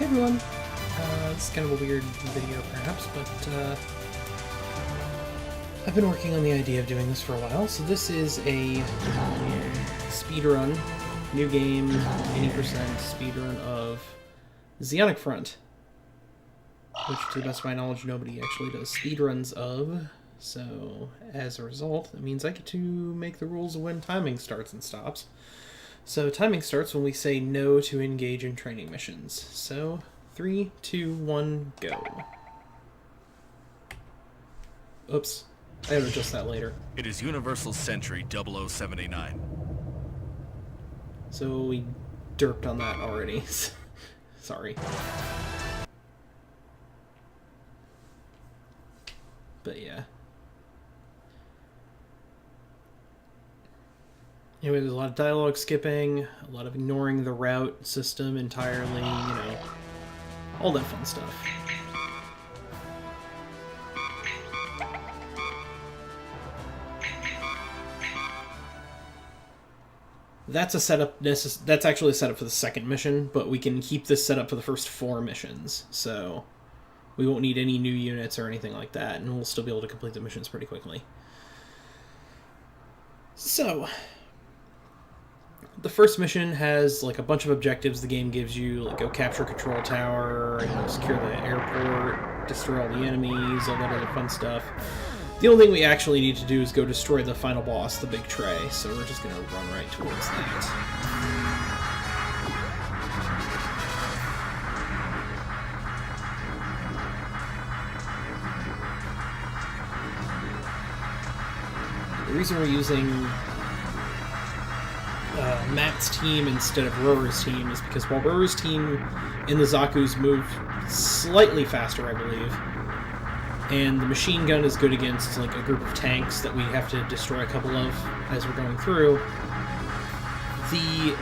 Hey everyone, this is kind of a weird video perhaps, but I've been working on the idea of doing this for a while. So this is a speedrun, new game, 80% speedrun of Zeonic Front, which to the best of my knowledge nobody actually does speedruns of. So as a result, that means I get to make the rules of when timing starts and stops. So timing starts when we say no to engage in training missions. So 3, 2, 1, go. Oops. I have to adjust that later. It is Universal Century 0079. So we derped on that already. Sorry. But yeah. Anyway, there's a lot of dialogue skipping, a lot of ignoring the route system entirely, you know, all that fun stuff. That's a setup. That's actually a setup for the second mission, but we can keep this set up for the first 4 missions, so we won't need any new units or anything like that, and we'll still be able to complete the missions pretty quickly. So the first mission has like a bunch of objectives the game gives you, like go capture a control tower, you know, secure the airport, destroy all the enemies, all that other fun stuff. The only thing we actually need to do is go destroy the final boss, the big tray, so we're just going to run right towards that. The reason we're using Matt's team instead of Rora's team is because while Rora's team in the Zaku's move slightly faster, I believe, and the machine gun is good against like a group of tanks that we have to destroy a couple of as we're going through, the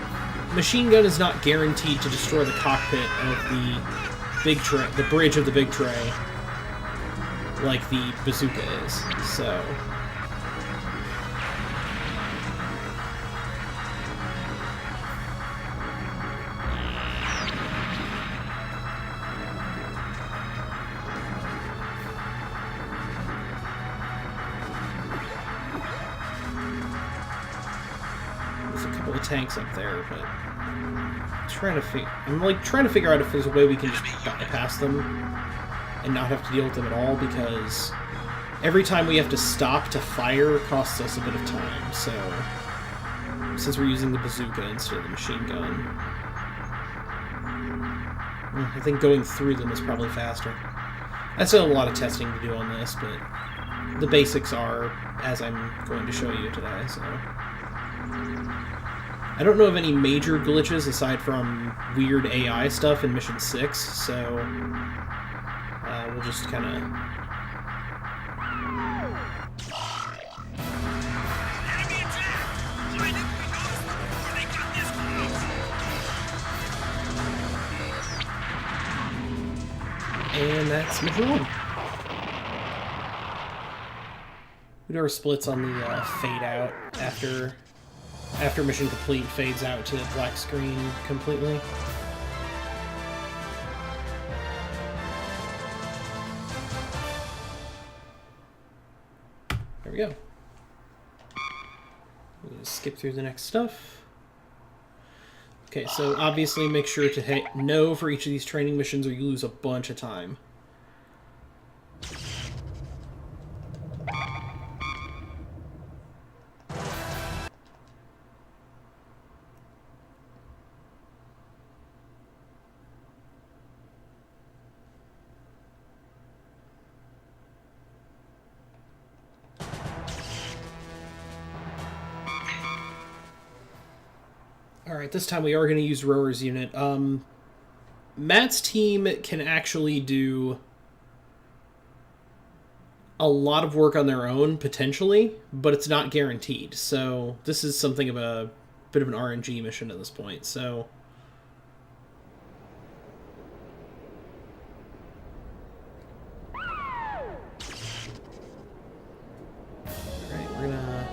machine gun is not guaranteed to destroy the cockpit of the big tray, the bridge of the big tray, like the bazooka is. So tanks up there, but I'm trying to figure out if there's a way we can just bypass them and not have to deal with them at all, because every time we have to stop to fire costs us a bit of time. So since we're using the bazooka instead of the machine gun, I think going through them is probably faster. I still have a lot of testing to do on this, but the basics are as I'm going to show you today. So I don't know of any major glitches aside from weird AI stuff in Mission 6, so we'll just kind of... And that's Mission 1. We do our splits on the fade out after mission complete, fades out to black screen completely. There we go. We'll just skip through the next stuff. Okay, so obviously make sure to hit no for each of these training missions or you lose a bunch of time. Alright, this time we are going to use Rora's unit. Matt's team can actually do a lot of work on their own, potentially, but it's not guaranteed. So this is something of a bit of an RNG mission at this point. So alright, we're gonna...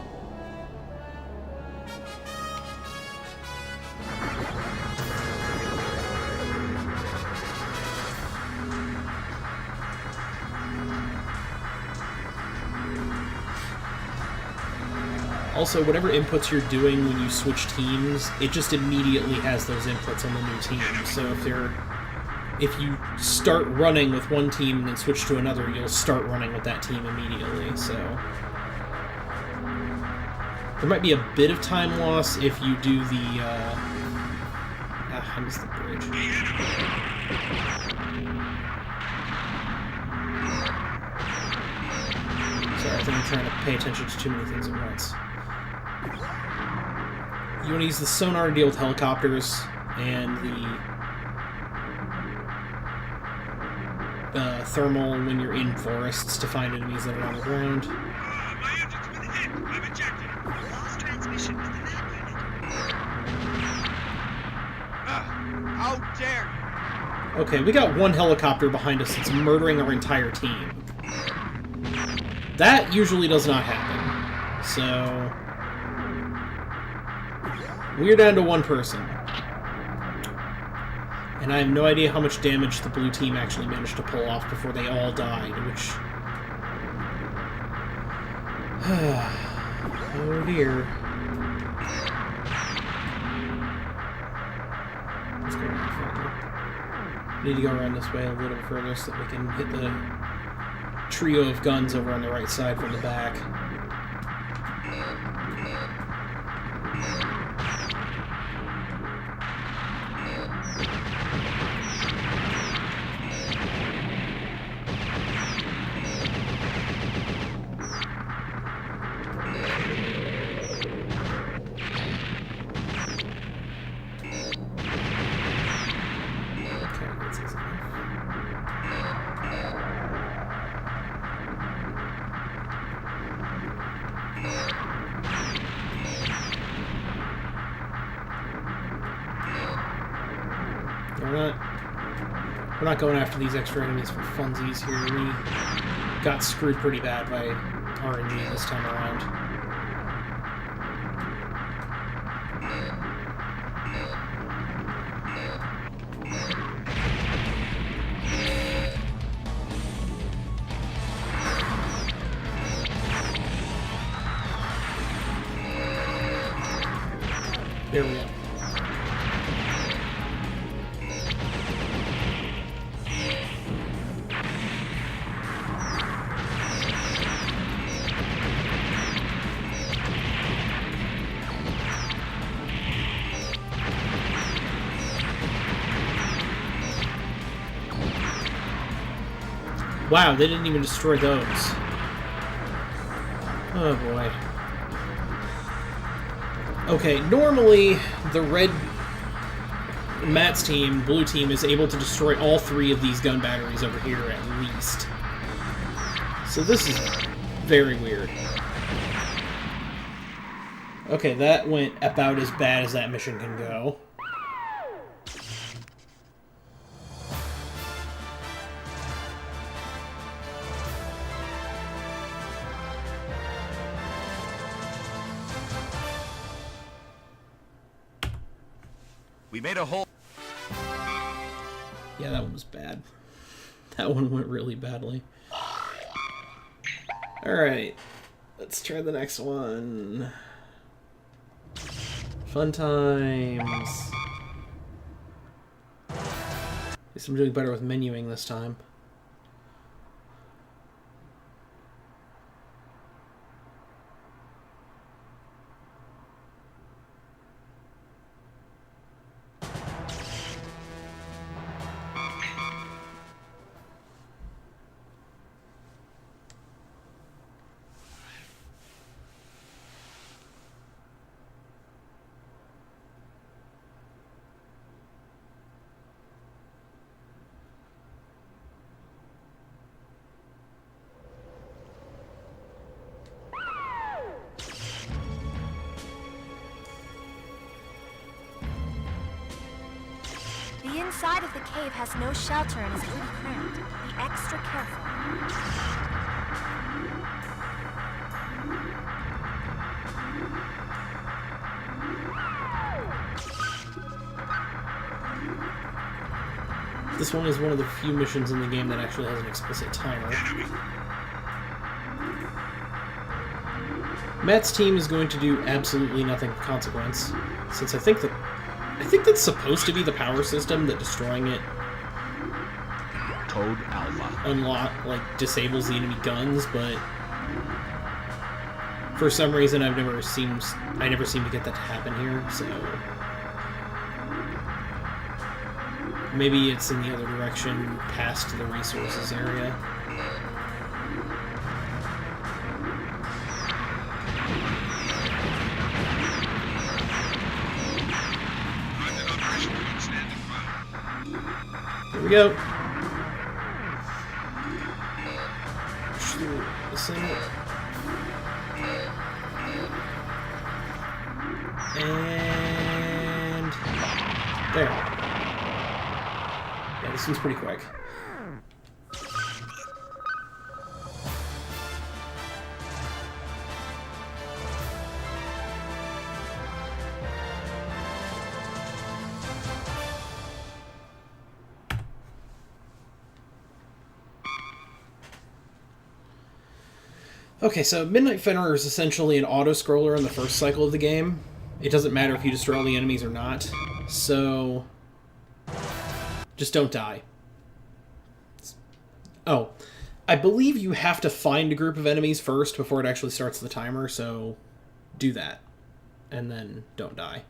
Also, whatever inputs you're doing when you switch teams, it just immediately has those inputs on the new team. So if you start running with one team and then switch to another, you'll start running with that team immediately. So there might be a bit of time loss if you do the I missed the bridge. Sorry, I think I'm trying to pay attention to too many things at once. You want to use the sonar to deal with helicopters, and the thermal when you're in forests to find enemies that are on the ground. My engine's been hit. I'm ejected. Lost transmission with the nav unit. How dare you? Okay, we got one helicopter behind us that's murdering our entire team. That usually does not happen. So we're down to one person. And I have no idea how much damage the blue team actually managed to pull off before they all died, which... oh dear. Let's go around further. We need to go around this way a little further so that we can hit the trio of guns over on the right side from the back. We're not going after these extra enemies for funsies here. We got screwed pretty bad by RNG this time around. There we go. Wow, they didn't even destroy those. Oh boy. Okay, normally the red Matt's team, blue team, is able to destroy all three of these gun batteries over here at least. So this is very weird. Okay, that went about as bad as that mission can go. We made a hole. Yeah, that one was bad. That one went really badly. Alright, let's try the next one. Fun times. At least I'm doing better with menuing this time. The inside of the cave has no shelter and is pretty cramped. Be extra careful. This one is one of the few missions in the game that actually has an explicit timer. Matt's team is going to do absolutely nothing of consequence, since I think that's supposed to be the power system that destroying it Code Alpha. Disables the enemy guns, but for some reason I never seem to get that to happen here, so maybe it's in the other direction past the resources area. Here we go. Push through this thing. And there. Yeah, this one's pretty quick. Okay, so Midnight Fenrir is essentially an auto-scroller in the first cycle of the game. It doesn't matter if you destroy all the enemies or not, so just don't die. Oh, I believe you have to find a group of enemies first before it actually starts the timer, so do that, and then don't die.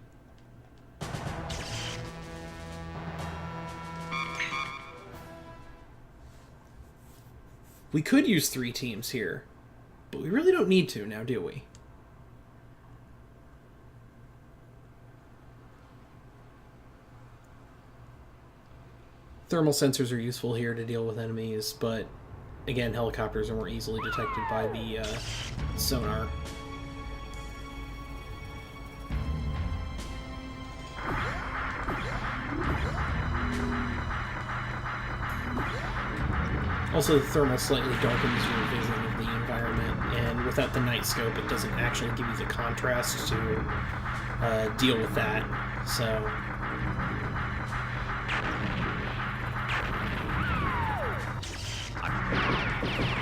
We could use 3 teams here, but we really don't need to now, do we? Thermal sensors are useful here to deal with enemies, but again, helicopters are more easily detected by the sonar. Also, the thermal slightly darkens your vision of the environment, and without the night scope, it doesn't actually give you the contrast to deal with that. So,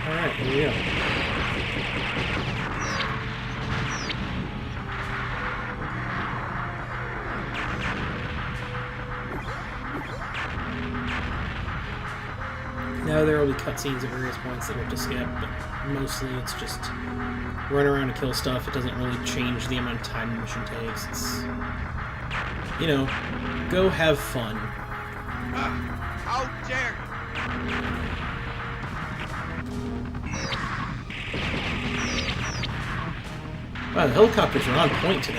alright, here we go. Now there will be cutscenes at various points that we have to skip, but mostly it's just run around and kill stuff. It doesn't really change the amount of time the mission takes. It's, you know, go have fun. How dare you! Wow, the helicopters are on point today.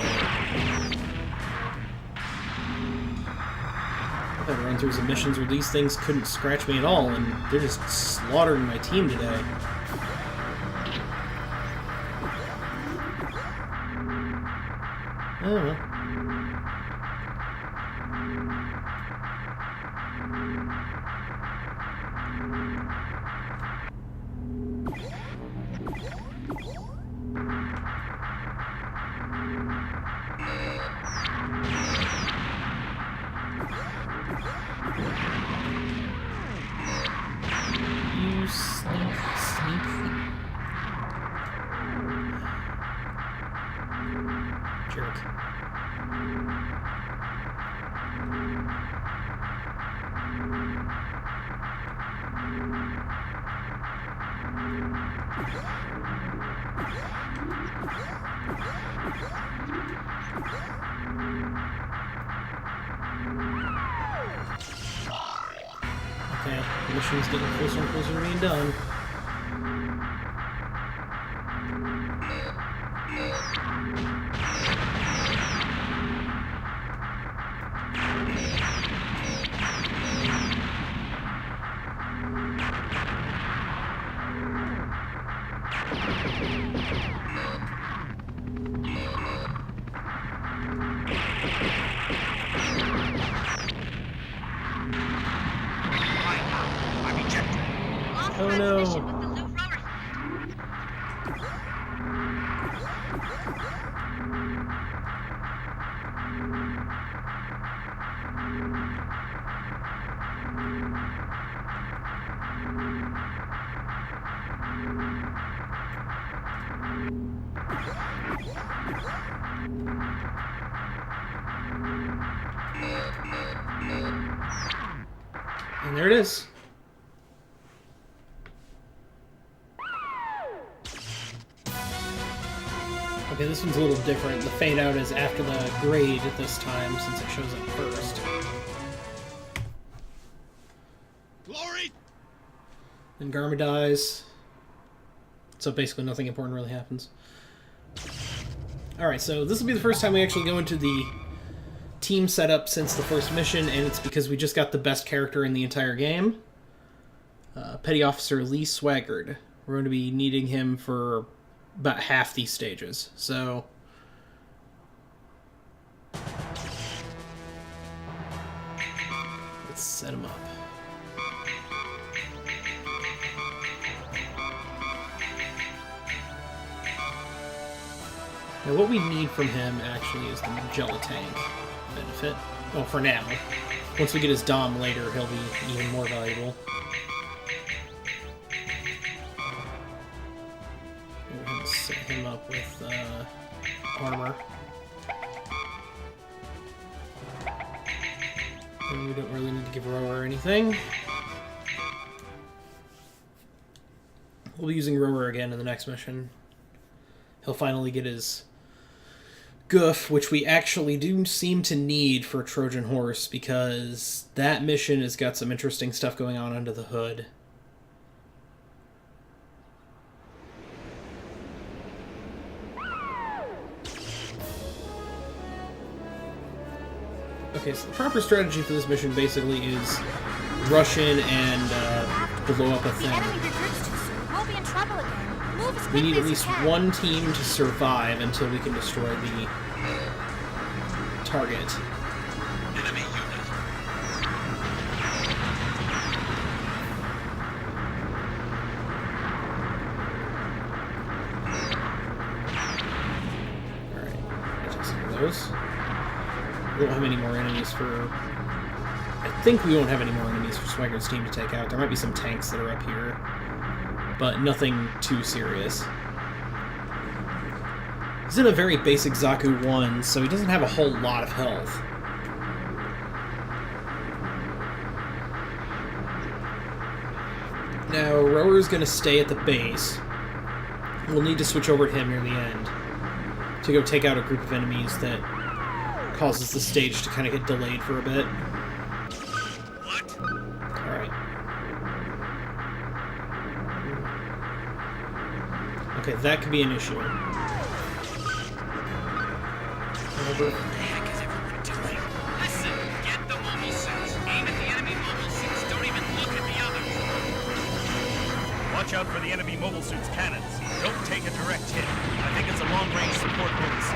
I've run through some missions where these things couldn't scratch me at all, and they're just slaughtering my team today. Oh well. You sneak. Jerk. Okay, the mission's getting closer and closer to being done. Oh no! And there it is. Okay, this one's a little different. The fade out is after the grade this time, since it shows up first. Glory! Then Garma dies. So basically nothing important really happens. Alright, so this will be the first time we actually go into the team setup since the first mission, and it's because we just got the best character in the entire game. Petty Officer Lee Swaggard. We're going to be needing him for about half these stages, so... let's set him up. Now what we need from him actually is the Magella tank benefit. Well, for now. Once we get his Dom later, he'll be even more valuable. We're going to set him up with armor. And we don't really need to give Rower anything. We'll be using Rower again in the next mission. He'll finally get his Goof, which we actually do seem to need for Trojan Horse, because that mission has got some interesting stuff going on under the hood. Okay, so the proper strategy for this mission basically is rush in and blow up a If the enemy thing. regroups too soon, we'll be in trouble again. Move as We quickly need at as least you can. one team to survive until we can destroy the target. Enemy unit. Alright, I took some of those. We won't have any more enemies for... I think we won't have any more enemies for Swagger's team to take out. There might be some tanks that are up here, but nothing too serious. He's in a very basic Zaku 1, so he doesn't have a whole lot of health. Now, Rower's going to stay at the base. We'll need to switch over to him near the end to go take out a group of enemies that causes the stage to kind of get delayed for a bit. What? Alright. Okay, that could be an issue. Over. What the heck is everyone doing? Listen, get the mobile suits. Aim at the enemy mobile suits. Don't even look at the others. Watch out for the enemy mobile suit's cannons. Don't take a direct hit. I think it's a long-range support bonus.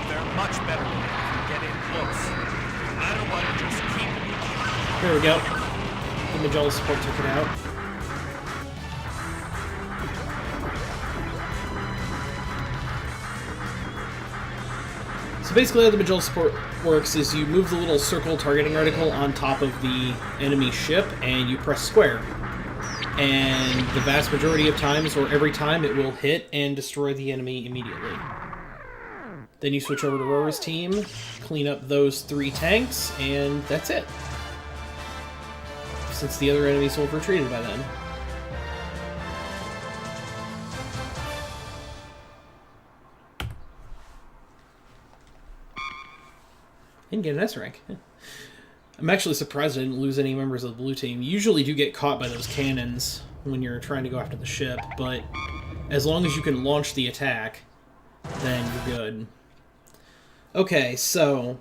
They're much better if you get in close. No matter what, just keep it. There we go. The Magella support took it out. So basically how the Magella support works is you move the little circle targeting reticle on top of the enemy ship and you press square. And the vast majority of times, or every time, it will hit and destroy the enemy immediately. Then you switch over to Rora's team, clean up those 3 tanks, and that's it. Since the other enemies will have retreated by then. Didn't get an S rank. I'm actually surprised I didn't lose any members of the blue team. You usually do get caught by those cannons when you're trying to go after the ship, but as long as you can launch the attack, then you're good. Okay, so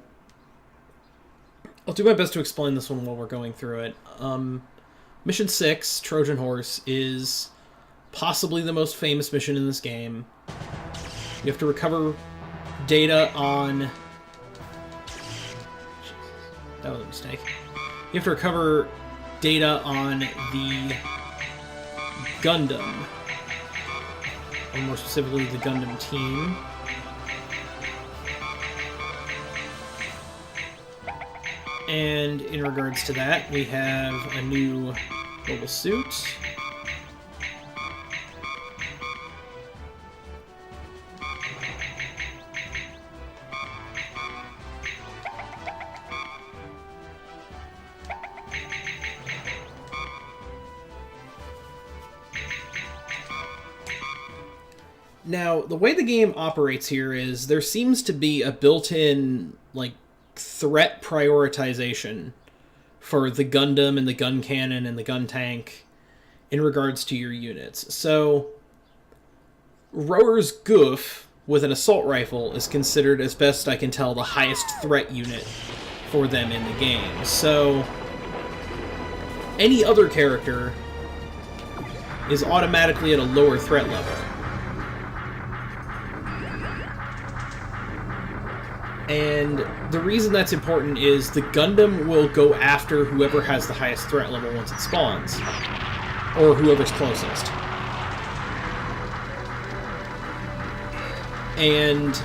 I'll do my best to explain this one while we're going through it. Mission 6, Trojan Horse, is possibly the most famous mission in this game. You have to recover data on... That was a mistake. You have to recover data on the Gundam. Or more specifically, the Gundam team. And in regards to that, we have a new mobile suit. Now, the way the game operates here is there seems to be a built-in, like, threat prioritization for the Gundam and the gun cannon and the gun tank in regards to your units. So, Rower's Goof with an assault rifle is considered, as best I can tell, the highest threat unit for them in the game. So, any other character is automatically at a lower threat level. And the reason that's important is the Gundam will go after whoever has the highest threat level once it spawns, or whoever's closest. And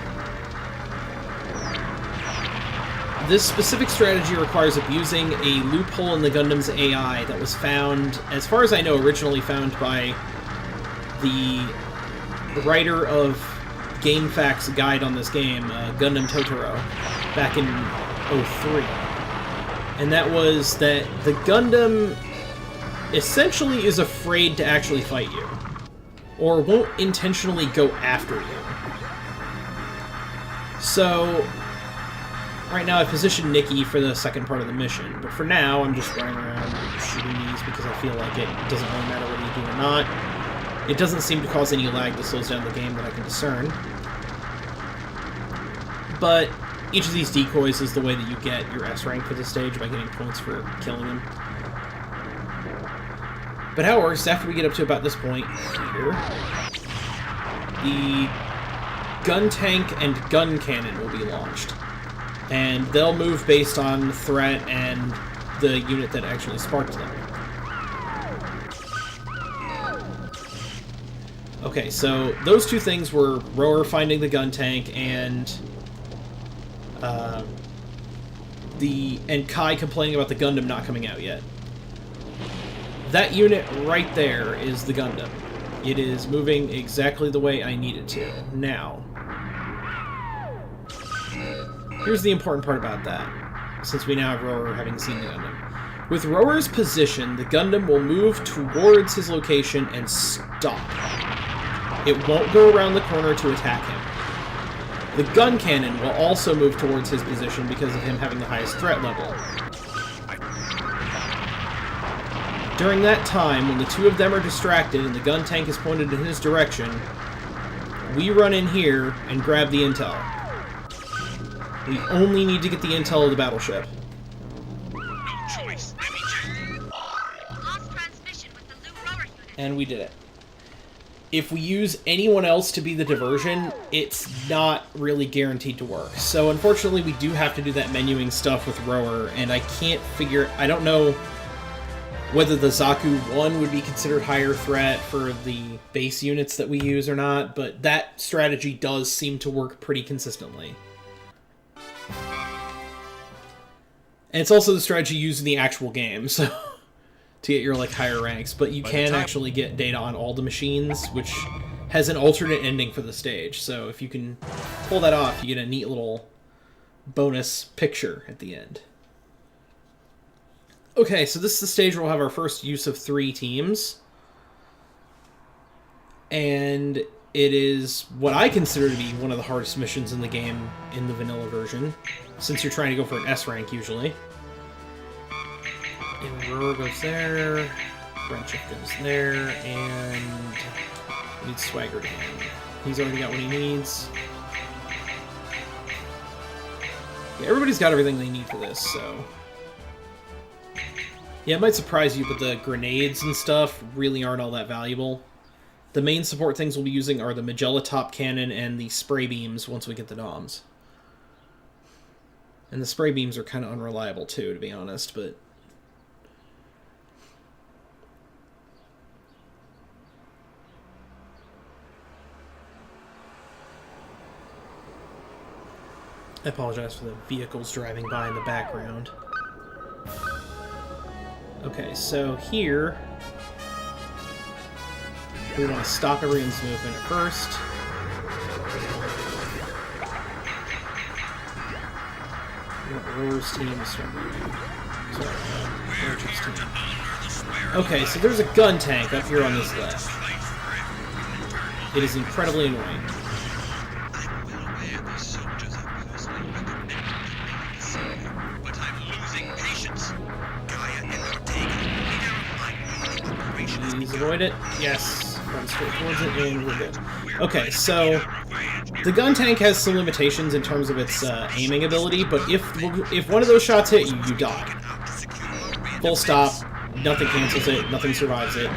this specific strategy requires abusing a loophole in the Gundam's AI that was found, as far as I know, originally found by the writer of GameFAQ's guide on this game, Gundam Totoro, back in 03. And that was that the Gundam essentially is afraid to actually fight you, or won't intentionally go after you. So, right now I've positioned Nikki for the second part of the mission, but for now I'm just running around shooting these because I feel like it doesn't really matter whether you do or not. It doesn't seem to cause any lag that slows down the game that I can discern. But each of these decoys is the way that you get your S rank for this stage, by getting points for killing them. But how it works, after we get up to about this point here, the gun tank and gun cannon will be launched. And they'll move based on the threat and the unit that actually sparked them. Okay, so those two things were Rower finding the gun tank and Kai complaining about the Gundam not coming out yet. That unit right there is the Gundam. It is moving exactly the way I need it to. Now, here's the important part about that, since we now have Rower having seen the Gundam. With Rower's position, the Gundam will move towards his location and stop. It won't go around the corner to attack him. The gun cannon will also move towards his position because of him having the highest threat level. During that time, when the two of them are distracted and the gun tank is pointed in his direction, we run in here and grab the intel. We only need to get the intel of the battleship. No choice. Let me check. Lost transmission with the Lu Rower unit. And we did it. If we use anyone else to be the diversion, it's not really guaranteed to work. So unfortunately, we do have to do that menuing stuff with Rower, and I can't figure... I don't know whether the Zaku 1 would be considered higher threat for the base units that we use or not, but that strategy does seem to work pretty consistently. And it's also the strategy used in the actual game, so... to get your, like, higher ranks, but you can actually get data on all the machines, which has an alternate ending for the stage, so if you can pull that off, you get a neat little bonus picture at the end. Okay, so this is the stage where we'll have our first use of 3 teams, and it is what I consider to be one of the hardest missions in the game in the vanilla version, since you're trying to go for an S rank, usually. And Rower goes there, Friendship goes there, and we need Swagger again. He's already got what he needs. Yeah, everybody's got everything they need for this, so... Yeah, it might surprise you, but the grenades and stuff really aren't all that valuable. The main support things we'll be using are the Magella Top Cannon and the spray beams once we get the DOMs. And the spray beams are kind of unreliable too, to be honest, but... I apologize for the vehicles driving by in the background. Okay, so here... we want to stop everyone's movement at first. We want Rower's team to start moving. Sorry, Rower's team. Okay, so there's a gun tank up here on this left. It is incredibly annoying. I'm well aware these soldiers are personally recommended to make the scene, but I'm losing patience. Gaia and Ortega, leader of my new operation has Please begun. avoid it. Yes. Run straight towards it, and we're good. Okay, so the gun tank has some limitations in terms of its aiming ability, but if one of those shots hit you, you die. Full stop. Nothing cancels it. Nothing survives it.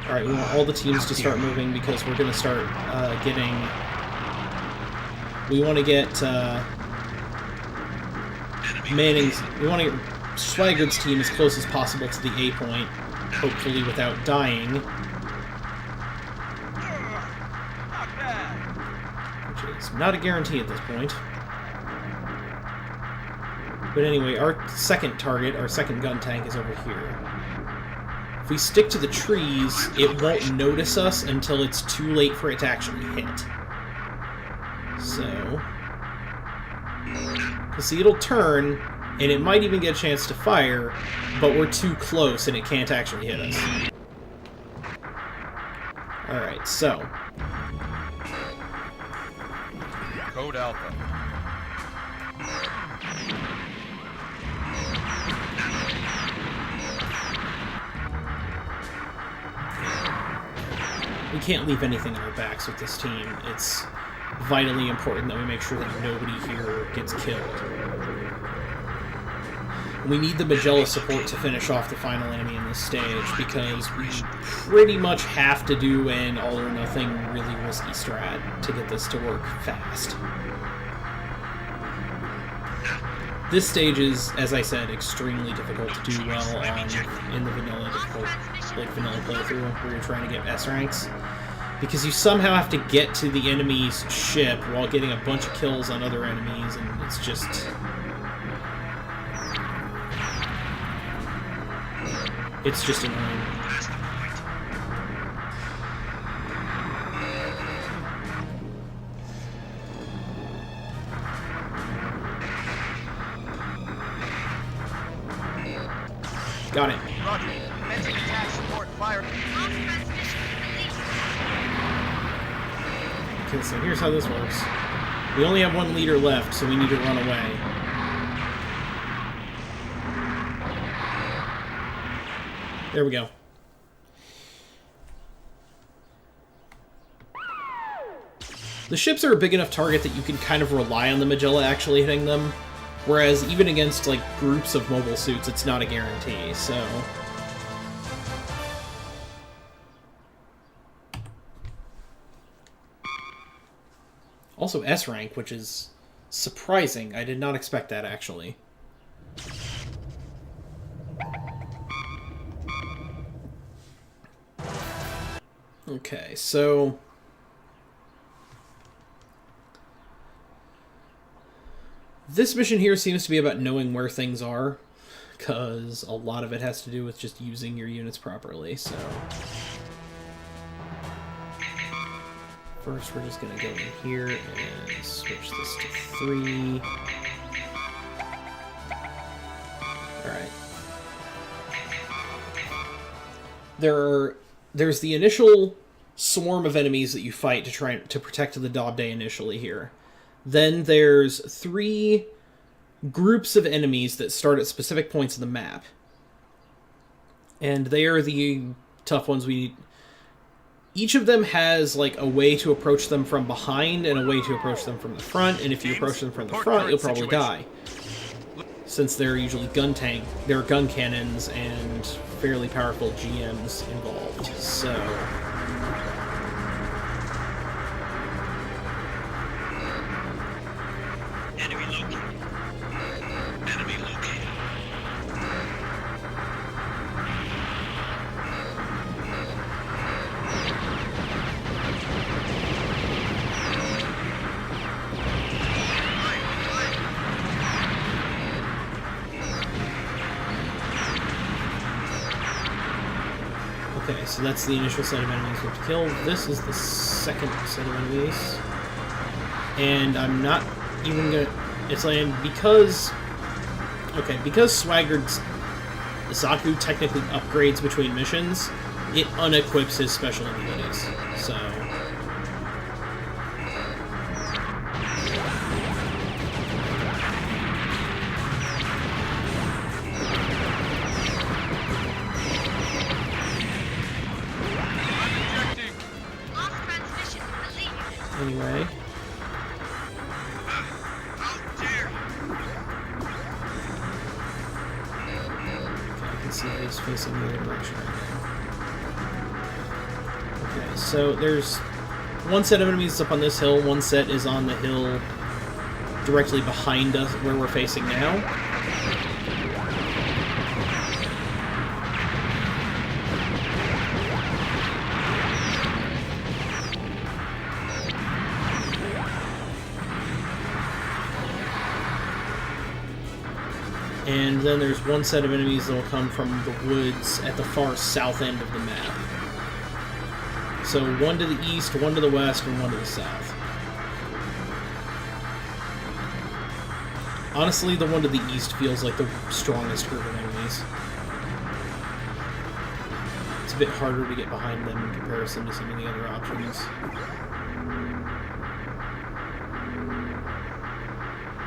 Alright, we want all the teams to start moving because we're going to start getting... We want to get Manning's... We want to get Swigard's team as close as possible to the A point, hopefully without dying. Which is not a guarantee at this point. But anyway, our second target, our second gun tank, is over here. If we stick to the trees, it won't notice us until it's too late for it to actually hit. So... see, it'll turn, and it might even get a chance to fire, but we're too close and it can't actually hit us. Alright, so... Code Alpha. We can't leave anything on our backs with this team. It's vitally important that we make sure that nobody here gets killed. We need the Magella support to finish off the final enemy in this stage, because we pretty much have to do an all-or-nothing, really risky strat to get this to work fast. This stage is, as I said, extremely difficult to do well on in the vanilla vanilla playthrough, where you're trying to get S ranks, because you somehow have to get to the enemy's ship while getting a bunch of kills on other enemies, and it's just... it's just annoying. Got it. Roger. Commencing attack support fire. Okay, so here's how this works. We only have one leader left, so we need to run away. There we go. The ships are a big enough target that you can kind of rely on the Magella actually hitting them, whereas even against, like, groups of mobile suits, it's not a guarantee, so... Also S rank, which is surprising. I did not expect that, actually. Okay, so... this mission here seems to be about knowing where things are, because a lot of it has to do with just using your units properly, so... first, we're just going to go in here and switch this to 3. Alright. There's the initial swarm of enemies that you fight to try to protect the Daub Day initially here. Then there's 3 groups of enemies that start at specific points in the map. And they are the tough ones we need. Each of them has, like, a way to approach them from behind and a way to approach them from the front, and if you approach them from the front, you'll probably die. Since they're usually there are gun cannons and fairly powerful GMs involved, so... Enemy located. Enemy located. Okay, so that's the initial set of enemies we have to kill. This is the second set of enemies. And I'm not even gonna... it's like, because... okay, because Swigard's... Zaku technically upgrades between missions, it unequips his special abilities. So... Lost transmission from the lead. Anyway... How dare you! I can see that he's facing the other direction right now. Okay, so there's one set of enemies up on this hill, one set is on the hill directly behind us where we're facing now. And then there's one set of enemies that will come from the woods at the far south end of the map. So one to the east, one to the west, and one to the south. Honestly, the one to the east feels like the strongest group of enemies. It's a bit harder to get behind them in comparison to some of the other options.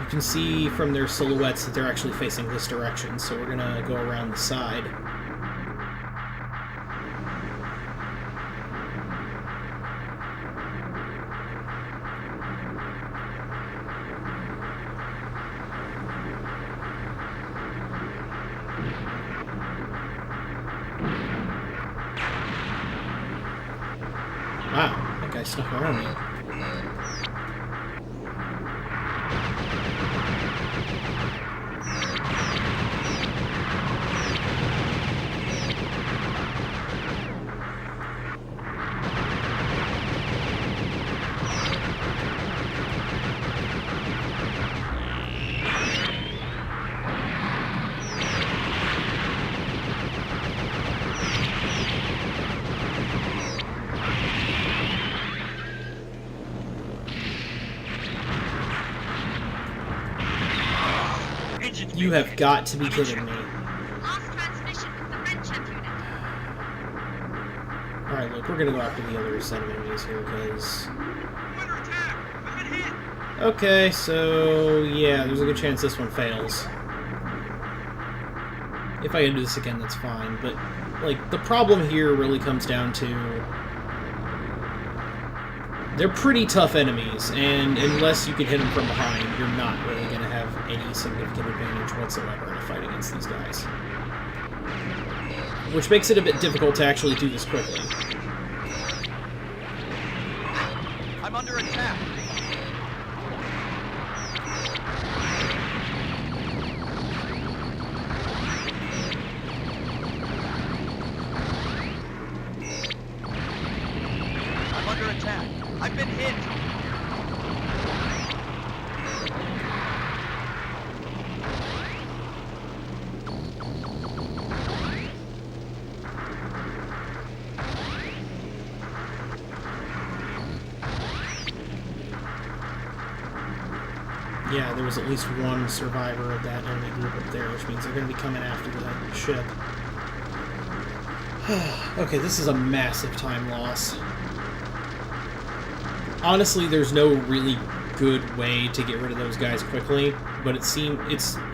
You can see from their silhouettes that they're actually facing this direction, so we're gonna go around the side. Wow, that guy snuck around me. You have got to be kidding me. Lost transmission from the red chip unit. Alright, look, we're gonna go after the other set of enemies here, because... Under attack! I've been hit! Okay, so... yeah, there's a good chance this one fails. If I can do this again, that's fine, but... like, the problem here really comes down to... they're pretty tough enemies, and unless you can hit them from behind, you're not really going to have any significant advantage whatsoever in a fight against these guys. Which makes it a bit difficult to actually do this quickly. I'm under attack. I'm under attack. I've been hit. Yeah, there was at least one survivor of that enemy group up there, which means they're going to be coming after the ship. Okay, this is a massive time loss. Honestly, there's no really good way to get rid of those guys quickly, but it's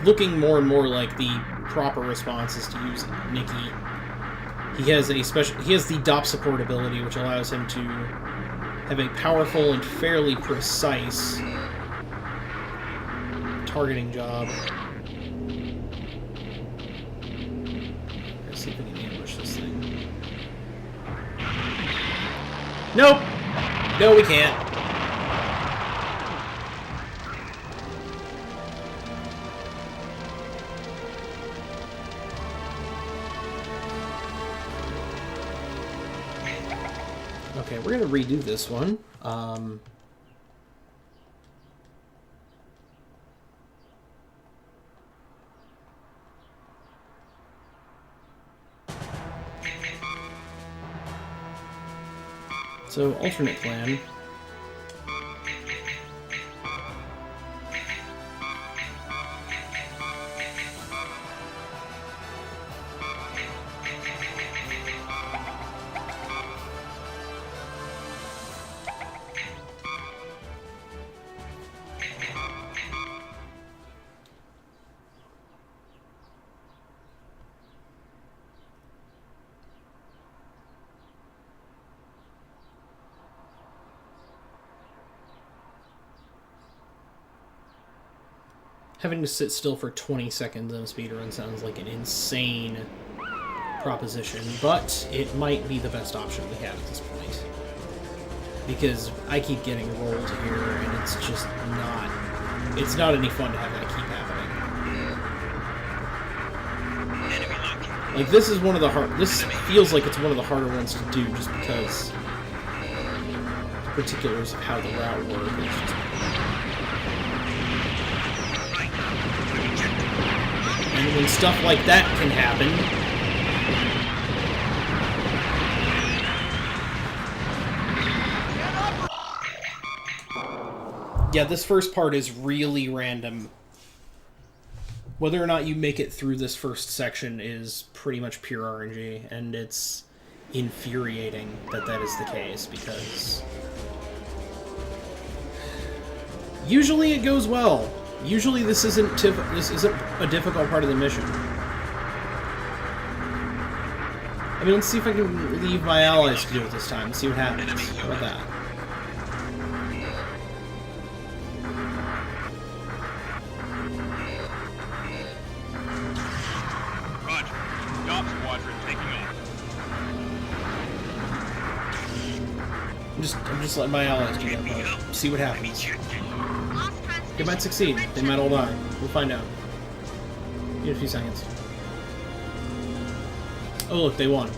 looking more and more like the proper response is to use Nikki. He has the DOP support ability, which allows him to have a powerful and fairly precise targeting job. Let's see if we can ambush this thing. Nope! No, we can't. Okay, we're gonna redo this one. So, alternate plan. Having to sit still for 20 seconds in a speedrun sounds like an insane proposition, but it might be the best option we have at this point. Because I keep getting rolled here, and it's just not... It's not any fun to have that keep happening. Enemy located. Like, this is one of the hard... This feels like it's one of the harder ones to do, just because the particulars of how the route works is just... And when stuff like that can happen... Yeah, this first part is really random. Whether or not you make it through this first section is pretty much pure RNG, and it's infuriating that that is the case, because... Usually it goes well. Usually this isn't a difficult part of the mission. I mean, let's see if I can leave my allies to do it this time and see what happens. How about that? Roger. Dop squadron taking off. I'm just letting my allies do that part. See what happens. They might succeed. They might all die. We'll find out. In a few seconds. Oh look, they won.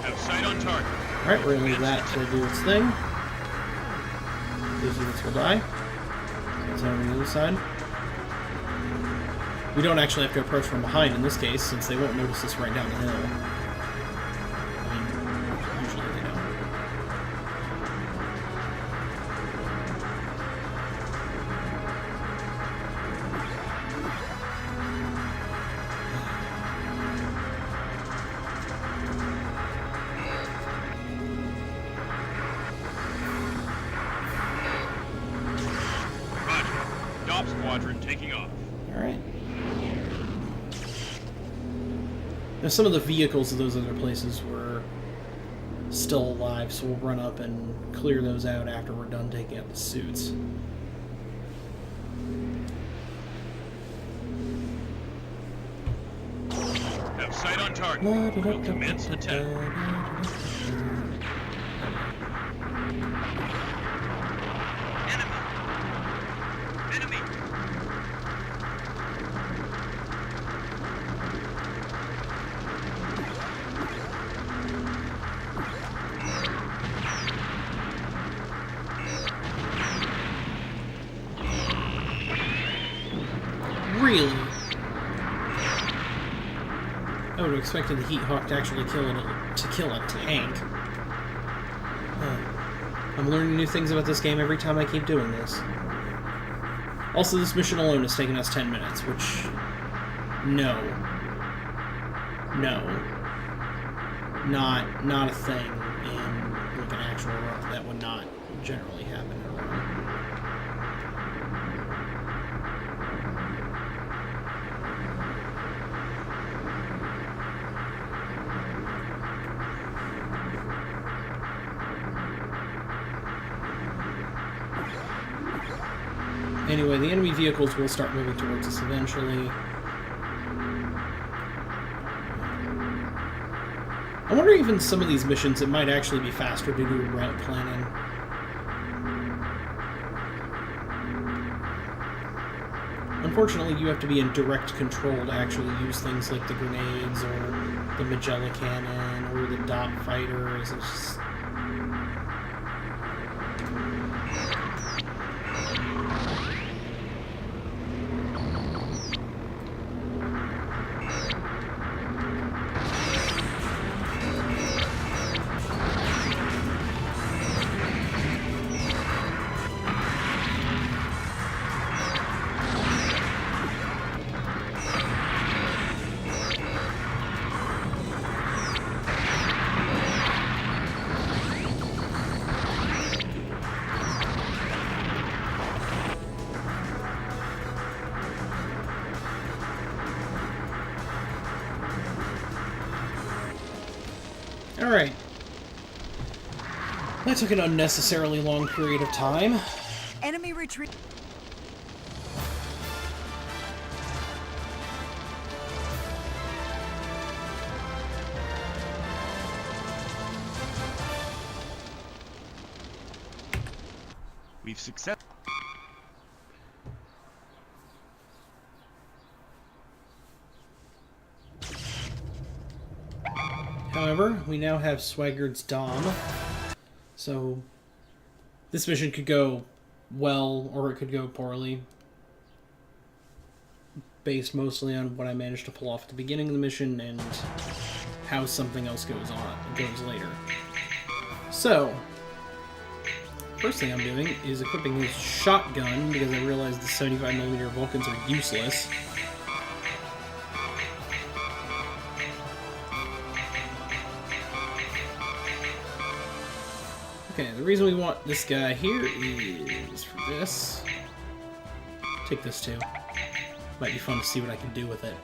Have sight on target. Alright, we're gonna leave that to do its thing. These units will die. It's over on the other side. We don't actually have to approach from behind in this case, since they won't notice us right down the hill. I mean, usually they don't. Roger. Dop squadron taking off. Alright. Now some of the vehicles of those other places were still alive, so we'll run up and clear those out after we're done taking out the suits. Have sight on target. We'll commence attack. Enemy. Really? I would have expected the Heat Hawk to actually kill a tank. I'm learning new things about this game every time I keep doing this. Also, this mission alone has taken us 10 minutes, which... No. Not a thing in like an actual run. That would not generally happen in a run. Anyway, the enemy vehicles will start moving towards us eventually. I wonder if in some of these missions it might actually be faster to do route planning. Unfortunately, you have to be in direct control to actually use things like the grenades or the Magella cannon or the Dot fighters. It's just... Alright. That took an unnecessarily long period of time. Enemy retreat. We've success. However, we now have Swigard's Dom, so this mission could go well or it could go poorly, based mostly on what I managed to pull off at the beginning of the mission and how something else goes later. So, first thing I'm doing is equipping his shotgun because I realized the 75mm Vulcans are useless. Okay, the reason we want this guy here is for this. Take this too. Might be fun to see what I can do with it.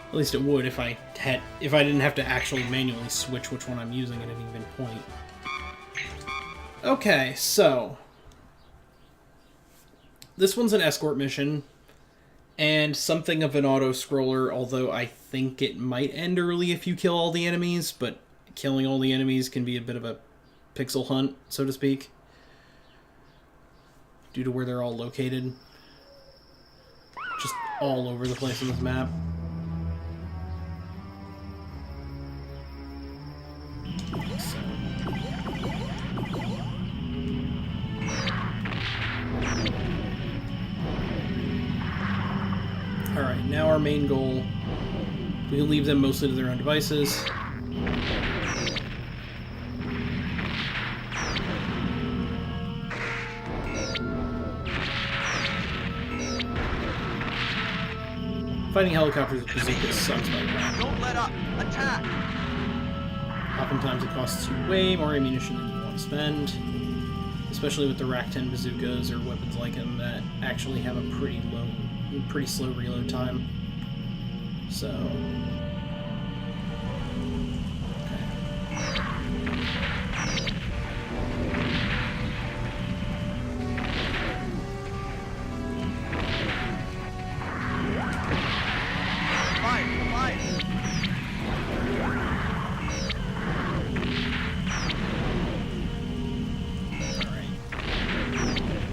At least it would if I didn't have to actually manually switch which one I'm using at any given point. Okay, so this one's an escort mission and something of an auto-scroller, although I think it might end early if you kill all the enemies, but killing all the enemies can be a bit of a pixel hunt, so to speak, due to where they're all located. Just all over the place on this map. So. Alright, now our main goal. We leave them mostly to their own devices. Fighting helicopters with bazookas sucks by the way. Don't let up! Attack! Oftentimes it costs you way more ammunition than you want to spend. Especially with the Rack-10 bazookas or weapons like them that actually have a pretty slow reload time. So...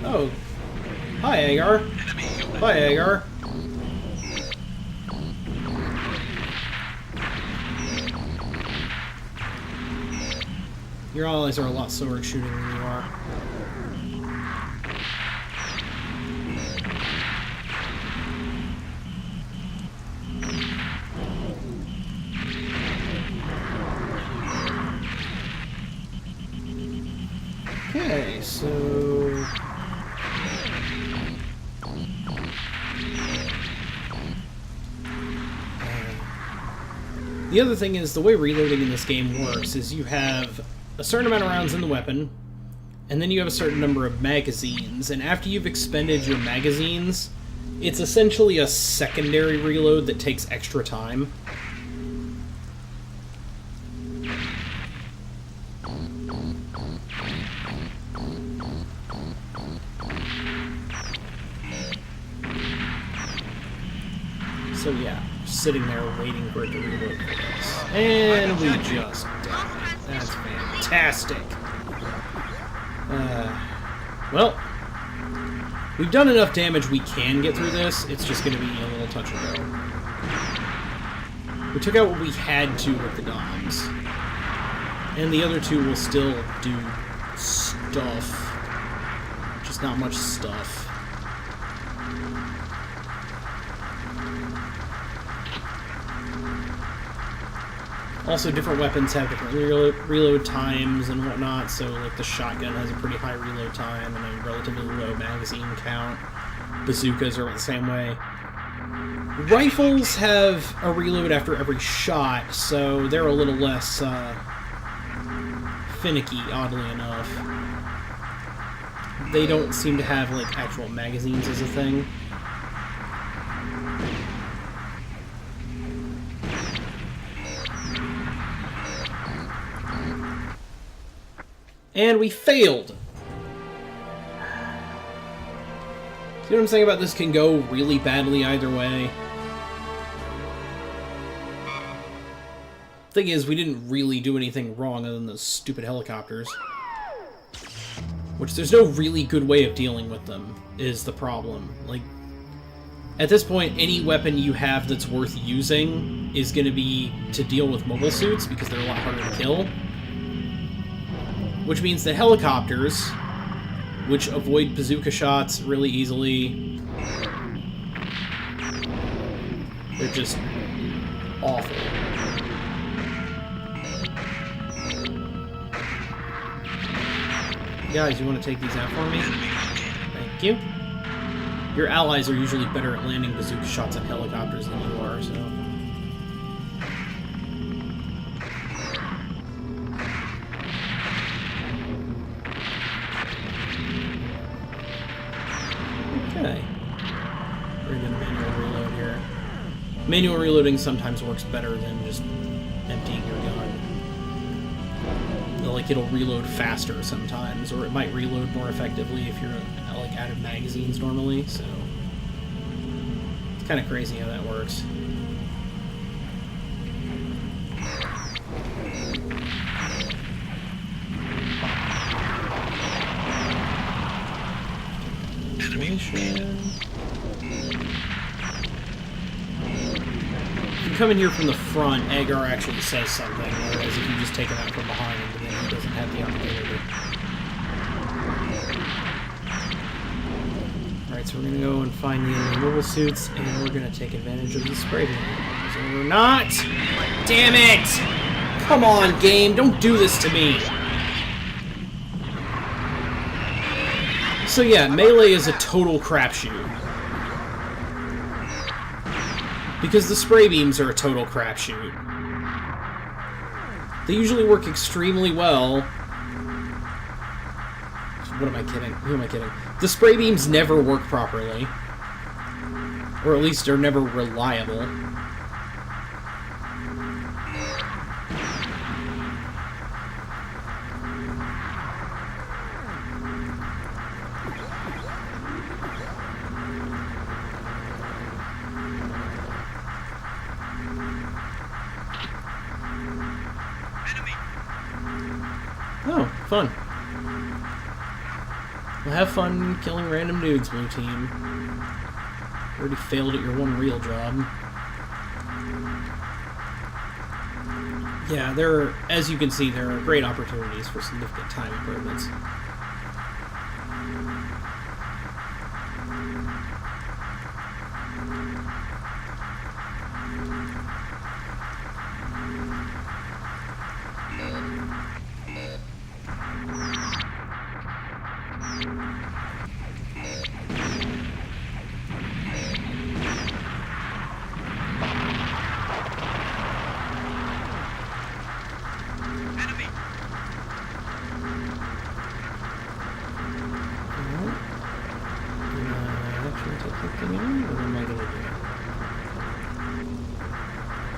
Oh. Hi, Agar. Hi, Agar. Your allies are a lot slower at shooting than you are. Okay, so... The other thing is, the way reloading in this game works is you have a certain amount of rounds in the weapon, and then you have a certain number of magazines, and after you've expended your magazines, it's essentially a secondary reload that takes extra time. So yeah, sitting there waiting for it to reload for us. And we just died. That's fantastic. Well, we've done enough damage we can get through this. It's just going to be a little touch and go. We took out what we had to with the Doms. And the other two will still do stuff. Just not much stuff. Also, different weapons have different reload times and whatnot, so like the shotgun has a pretty high reload time and a relatively low magazine count. Bazookas are the same way. Rifles have a reload after every shot, so they're a little less finicky, oddly enough. They don't seem to have like actual magazines as a thing. And we failed! See what I'm saying about this can go really badly either way? Thing is, we didn't really do anything wrong other than those stupid helicopters. Which there's no really good way of dealing with them, is the problem. Like, at this point, any weapon you have that's worth using is going to be to deal with mobile suits, because they're a lot harder to kill. Which means that helicopters, which avoid bazooka shots really easily, they're just awful. Guys, you want to take these out for me? Thank you. Your allies are usually better at landing bazooka shots on helicopters than you are, so... Okay. We're gonna manual reload here. Manual reloading sometimes works better than just emptying your gun. Like, it'll reload faster sometimes, or it might reload more effectively if you're, like, out of magazines normally, so... It's kind of crazy how that works. If you come in here from the front, Agar actually says something, whereas if you just take him out from behind, then he doesn't have the opportunity. Alright, so we're going to go and find the enemy mobile suits, and we're going to take advantage of the spray beam. So we're not! Damn it! Come on, game, don't do this to me! So yeah, melee is a total crapshoot. Because the spray beams are a total crapshoot. They usually work extremely well. What am I kidding? Who am I kidding? The spray beams never work properly. Or at least are never reliable. Oh, fun. Well, have fun killing random dudes, blue team. You already failed at your one real job. Yeah, as you can see, there are great opportunities for significant time improvements.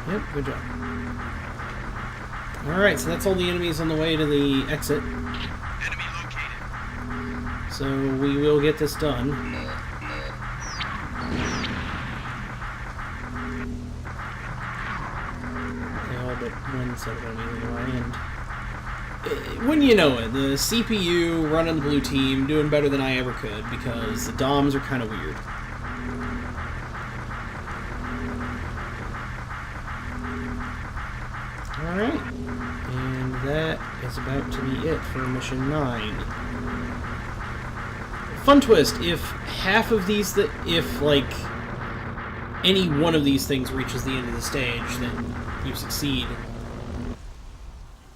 Yep, good job. Alright, so that's all the enemies on the way to the exit. Enemy located. So we will get this done. All but one set of enemies on our end. When you know it, the CPU running the blue team, doing better than I ever could, because the DOMs are kind of weird. Alright, and that is about to be it for Mission 9. Fun twist, if half of these, if, like, any one of these things reaches the end of the stage, then you succeed.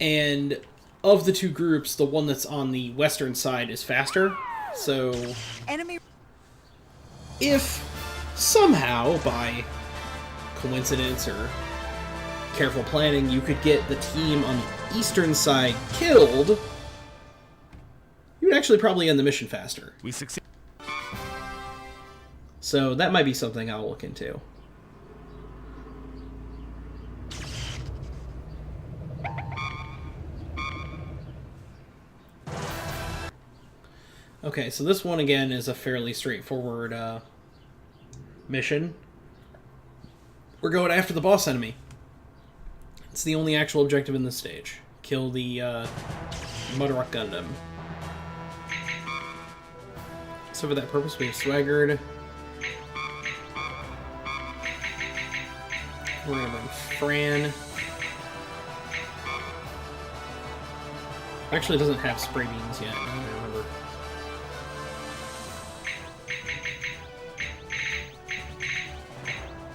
And of the two groups, the one that's on the western side is faster, so... Enemy. If somehow, by coincidence or careful planning, you could get the team on the eastern side killed, you would actually probably end the mission faster. We succeed. So that might be something I'll look into. Okay, so this one again is a fairly straightforward mission. We're going after the boss enemy. It's the only actual objective in this stage. Kill the Mudrock Gundam. So for that purpose, we have Swaggered. We're gonna bring Fran. Actually, it doesn't have spray beams yet. I don't remember.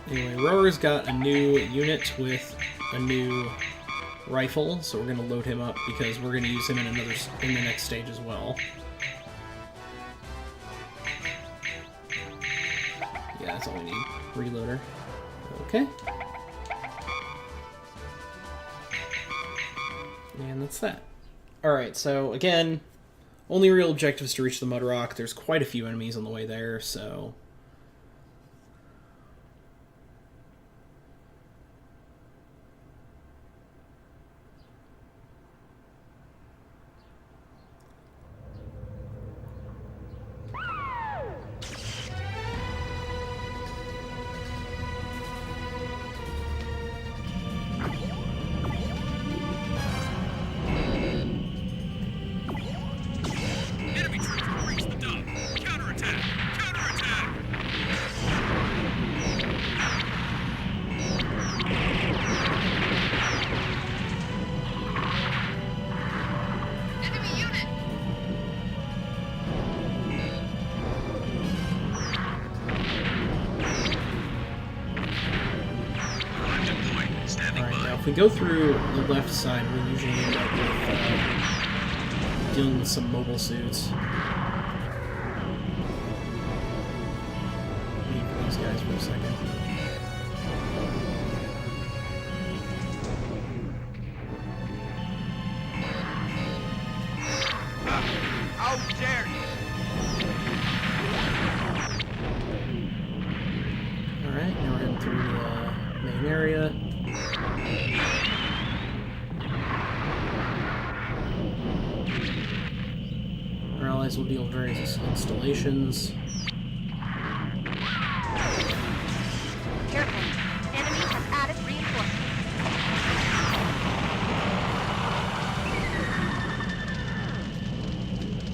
Anyway, Roar's got a new unit with a new rifle, so we're gonna load him up because we're gonna use him in the next stage as well. Yeah, that's all we need. Reloader. Okay. And that's that. Alright, so again, only real objective is to reach the Mudrock. There's quite a few enemies on the way there, so... Enemy troops will reach the dump. Counterattack! Counterattack! Enemy unit! I'm deployed. Standing Alright, by. now if we go through the left side, we usually end up with dealing with some mobile suits. Wait for these guys for a second. How dare you! Alright, now we're heading through the main area. Our allies will deal with various installations. Careful. Enemy has added reinforcements.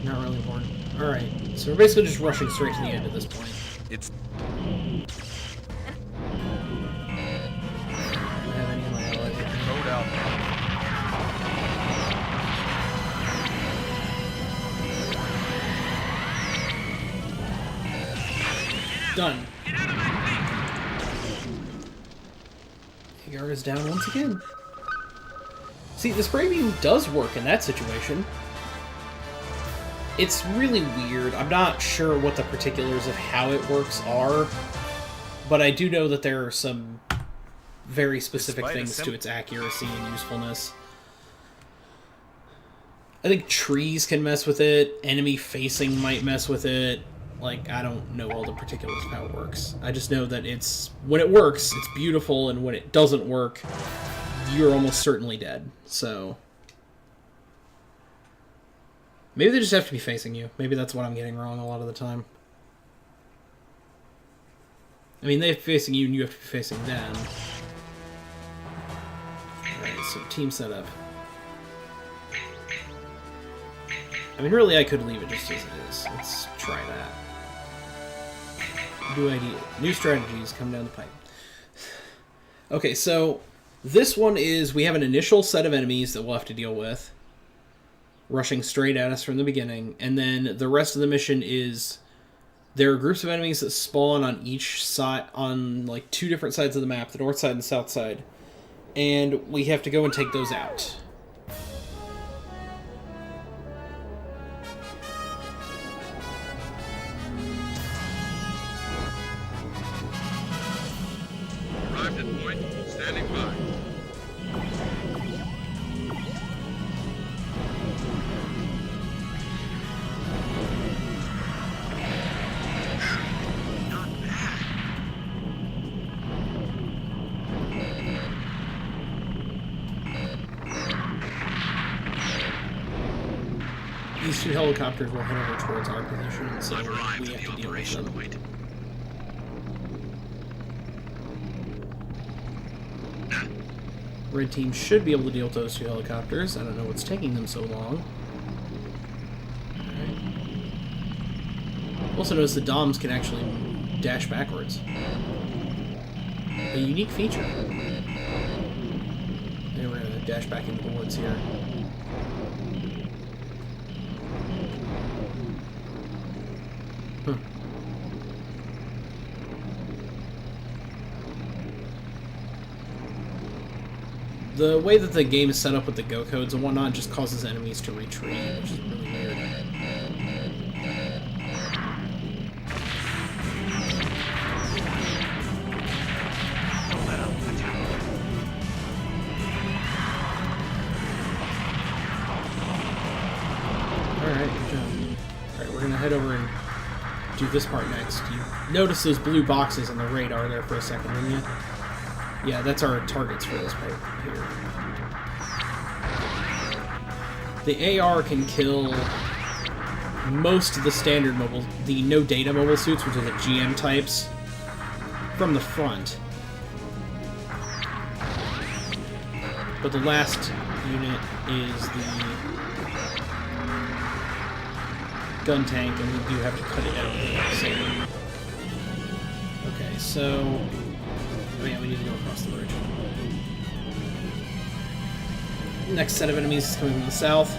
Not really important. Alright, so we're basically just rushing straight to the end at this point. It's Do I have any of my allies with me? load out. Done. Hagar is down once again. See, the spray beam does work in that situation. It's really weird. I'm not sure what the particulars of how it works are, but I do know that there are some very specific Despite things a to its accuracy and usefulness. I think trees can mess with it, enemy facing might mess with it. Like, I don't know all the particulars of how it works. I just know that when it works, it's beautiful, and when it doesn't work, you're almost certainly dead. So maybe they just have to be facing you. Maybe that's what I'm getting wrong a lot of the time. I mean, they're facing you and you have to be facing them. Alright, so team setup. I mean, really, I could leave it just as it is. Let's try that. New idea. New strategies come down the pipe. Okay, so this one is, we have an initial set of enemies that we'll have to deal with, rushing straight at us from the beginning, and then the rest of the mission is, there are groups of enemies that spawn on each side, on like 2 different sides of the map, the north side and the south side, and we have to go and take those out. Arrived at point. Standing by. Not bad. these two helicopters will head over towards our position, so I've arrived we at have the to deal with operation them. point. Red team should be able to deal with those two helicopters. I don't know what's taking them so long. Alright. Also notice the DOMs can actually dash backwards. A unique feature. And we're going to dash back into the woods here. Huh. The way that the game is set up with the go codes and whatnot just causes enemies to retreat, which is really weird. Alright, good job. Alright, we're gonna head over and do this part next. You notice those blue boxes on the radar there for a second, didn't you? Yeah, that's our targets for this part here. The AR can kill most of the standard mobile, the no data mobile suits, which are the GM types, from the front. But the last unit is the gun tank, and we do have to cut it out. Okay, so... Oh yeah, we need to go across the bridge. Next set of enemies is coming from the south.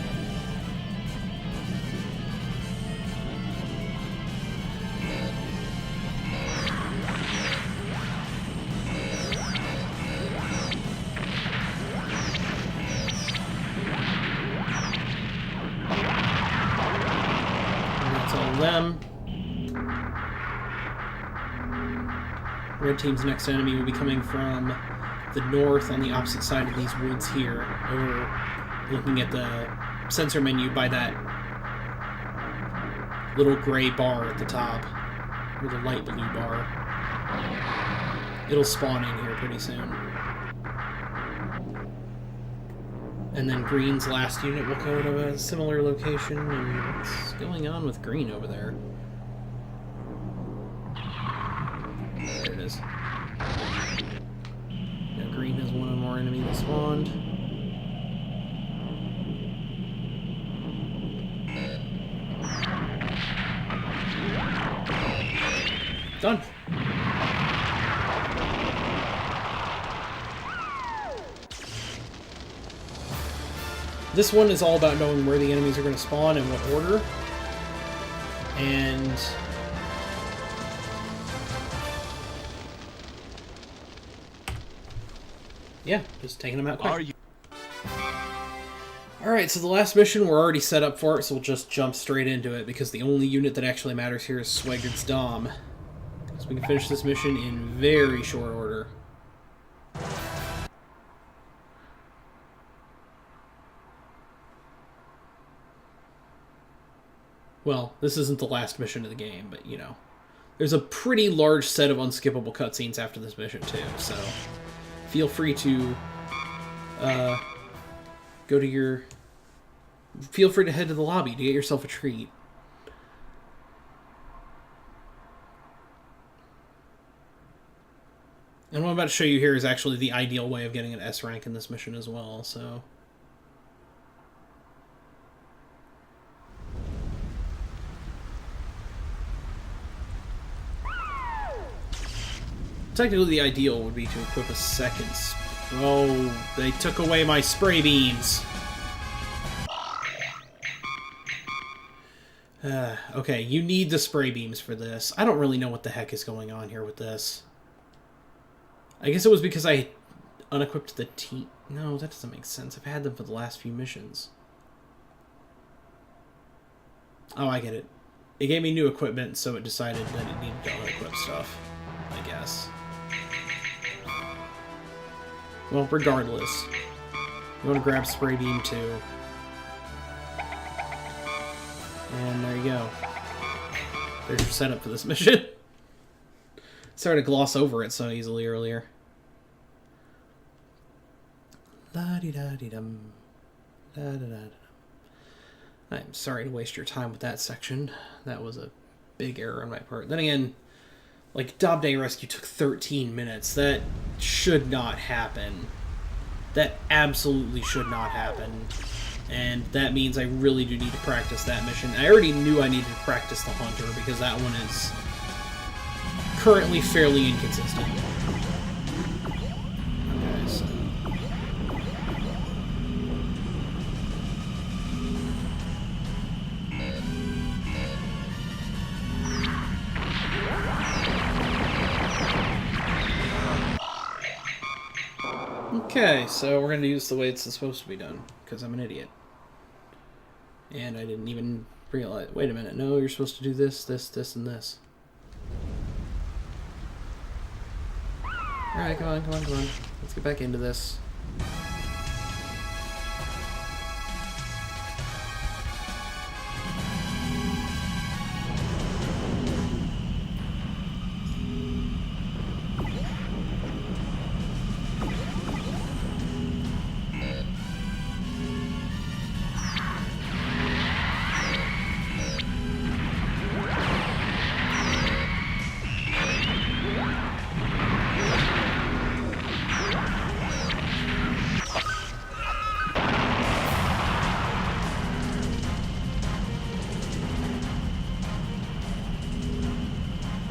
And that's all them. Red team's next enemy will be coming from the north on the opposite side of these woods here. Over looking at the sensor menu by that little gray bar at the top, or the light blue bar. It'll spawn in here pretty soon. And then green's last unit will go to a similar location. And what's going on with green over there? There it is. Now green has one more enemy that spawned. Done. This one is all about knowing where the enemies are going to spawn and what order. And yeah, just taking them out quick. Alright, so the last mission, we're already set up for it, so we'll just jump straight into it, because the only unit that actually matters here is Swigard's Dom. So we can finish this mission in very short order. Well, this isn't the last mission of the game, but, you know. There's a pretty large set of unskippable cutscenes after this mission, too, so feel free to go to your... Feel free to head to the lobby to get yourself a treat. And what I'm about to show you here is actually the ideal way of getting an S rank in this mission as well, so... Technically, the ideal would be to equip a second... Oh, they took away my spray beams! Okay, you need the spray beams for this. I don't really know what the heck is going on here with this. I guess it was because I unequipped the T... No, that doesn't make sense. I've had them for the last few missions. Oh, I get it. It gave me new equipment, so it decided that it needed to unequip stuff, I guess. Well, regardless. You want to grab spray beam too. And there you go. There's your setup for this mission. Sorry to gloss over it so easily earlier. La-di-da-di-dum. La-da-da-da-dum. I'm sorry to waste your time with that section. That was a big error on my part. Then again, like, Dob Day Rescue took 13 minutes. That should not happen. That absolutely should not happen. And that means I really do need to practice that mission. I already knew I needed to practice the Hunter, because that one is currently fairly inconsistent. Okay, so... Okay, so we're going to do this the way it's supposed to be done, because I'm an idiot. And I didn't even realize... Wait a minute, no, you're supposed to do this, this, this, and this. Alright, come on, come on, come on. Let's get back into this.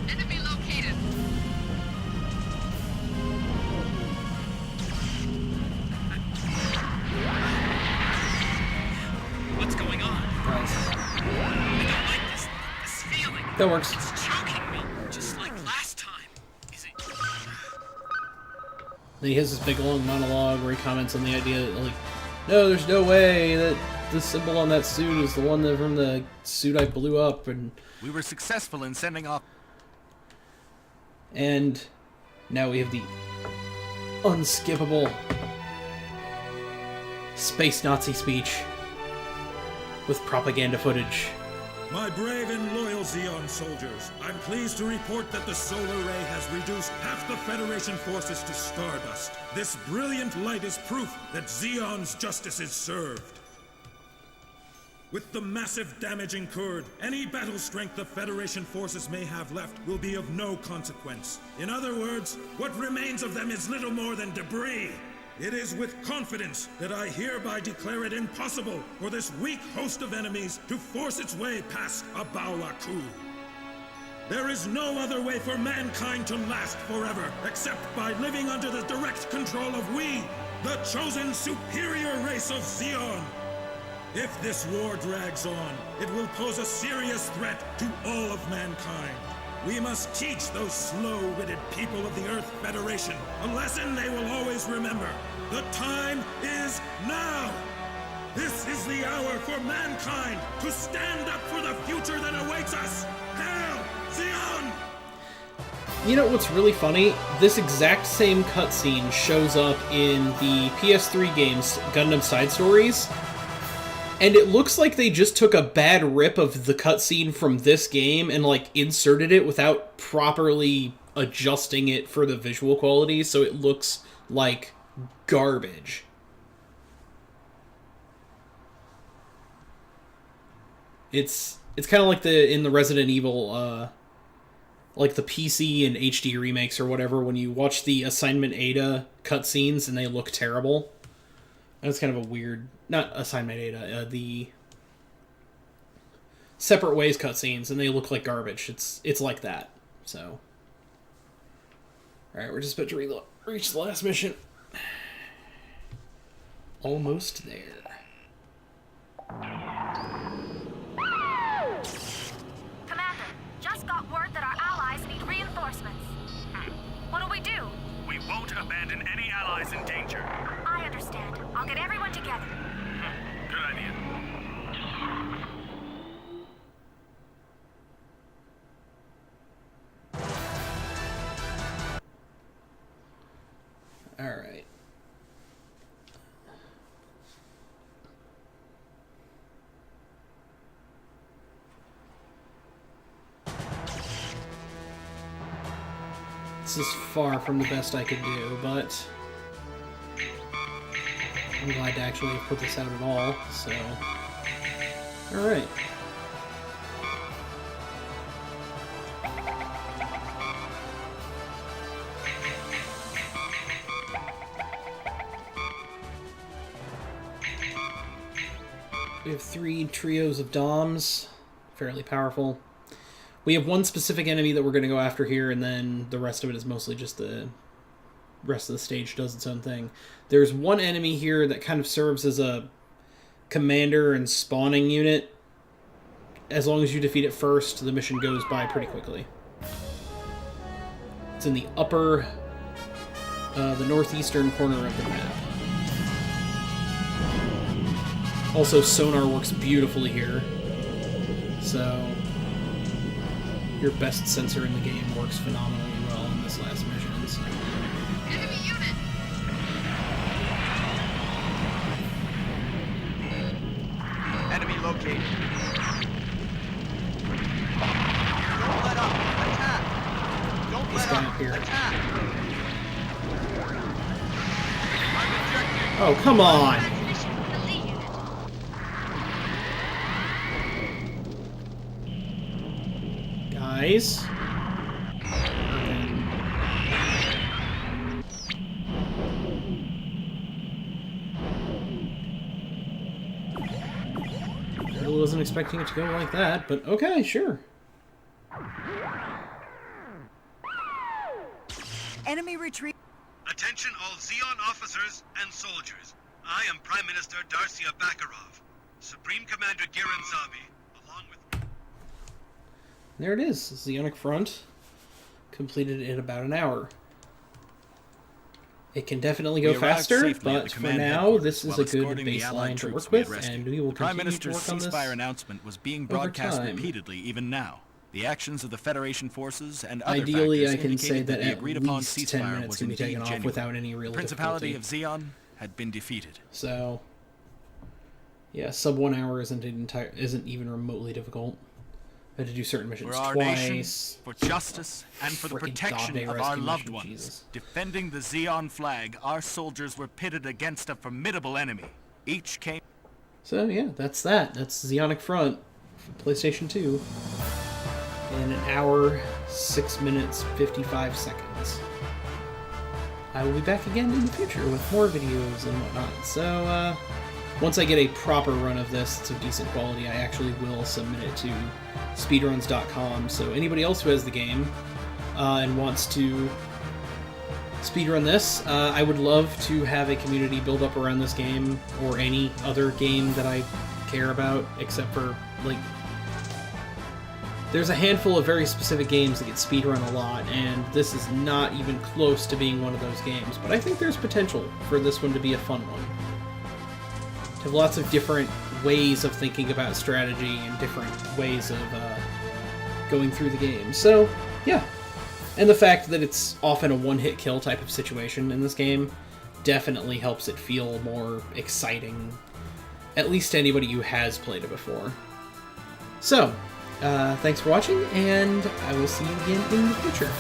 Enemy located. What's going on? Nice. I don't like this feeling. That works. It's choking me, just like last time. Is it? Then he has this big long monologue where he comments on the idea that, like, no, there's no way that the symbol on that suit is the one that from the suit I blew up, and We were successful in sending off... And now we have the unskippable space Nazi speech with propaganda footage. My brave and loyal Zeon soldiers, I'm pleased to report that the solar ray has reduced half the Federation forces to stardust. This brilliant light is proof that Zeon's justice is served. With the massive damage incurred, any battle strength the Federation forces may have left will be of no consequence. In other words, what remains of them is little more than debris. It is with confidence that I hereby declare it impossible for this weak host of enemies to force its way past Abaulaku. There is no other way for mankind to last forever except by living under the direct control of we, the chosen superior race of Zeon. If this war drags on, it will pose a serious threat to all of mankind. We must teach those slow-witted people of the Earth Federation a lesson they will always remember. The time is now! This is the hour for mankind to stand up for the future that awaits us! Hail, Zeon! You know what's really funny? This exact same cutscene shows up in the PS3 games Gundam Side Stories. And it looks like they just took a bad rip of the cutscene from this game and, like, inserted it without properly adjusting it for the visual quality, so it looks like garbage. It's kind of like in the Resident Evil, like the PC and HD remakes or whatever, when you watch the Assignment Ada cutscenes and they look terrible. That's kind of a weird... Not Assignment Ada, the Separate Ways cutscenes, and they look like garbage. It's like that, so... Alright, we're just about to reach the last mission. Almost there. Commander, just got word that our allies need reinforcements. What'll we do? We won't abandon any allies in danger. I understand. I'll get everyone together. Good idea. Alright. This is far from the best I could do, but I'm glad to actually have put this out at all, so... Alright. We have 3 trios of Doms. Fairly powerful. We have one specific enemy that we're going to go after here, and then the rest of it is mostly just the rest of the stage does its own thing. There's one enemy here that kind of serves as a commander and spawning unit. As long as you defeat it first, the mission goes by pretty quickly. It's in the upper, the northeastern corner of the map. Also, sonar works beautifully here. So, your best sensor in the game works phenomenally well in this last mission. So. Enemy unit! Enemy located. Don't let up! Attack! Don't This let guy up! up here. Attack! I'm ejecting. Oh, come on! Transmission from the Lee unit. Guys? I wasn't expecting it to go like that, but okay, sure. Enemy retreat. Attention all Zeon officers and soldiers. I am Prime Minister Darcia Bakarov. Supreme Commander Giran Zavi, along with... There it is. Zeonic Front. Completed in about an hour. It can definitely go We arrived faster, safely at but the for command now, headquarters this is while a good escorting the Allied baseline to troops work we had with, rescued. and we will The Prime continue to Minister's work on this. ceasefire announcement was being over broadcast time. repeatedly even now. The actions of the Federation forces and other Ideally, I factors can say indicated that the at agreed-upon least 10 ceasefire minutes was can be indeed taken off genuine. without any real The Principality difficulty. of Zeon had been defeated. So, yeah, sub 1 hour isn't even remotely difficult. I had to do certain missions For our nation, twice. for justice, and for the Frickin' protection God-day of our rescue loved mission, ones. Jesus. Defending the Zeon flag, our soldiers were pitted against a formidable enemy. Each came... So yeah, that's that. That's Zeonic Front for PlayStation 2. In an hour, 6 minutes, 55 seconds. I will be back again in the future with more videos and whatnot. So, once I get a proper run of this, it's of decent quality, I actually will submit it to speedruns.com. So anybody else who has the game and wants to speedrun this, I would love to have a community build up around this game, or any other game that I care about, except for, like, there's a handful of very specific games that get speedrun a lot, and this is not even close to being one of those games, but I think there's potential for this one to be a fun one. To have lots of different ways of thinking about strategy and different ways of going through the game. So, yeah. And the fact that it's often a one-hit kill type of situation in this game definitely helps it feel more exciting, at least to anybody who has played it before. So, thanks for watching, and I will see you again in the future.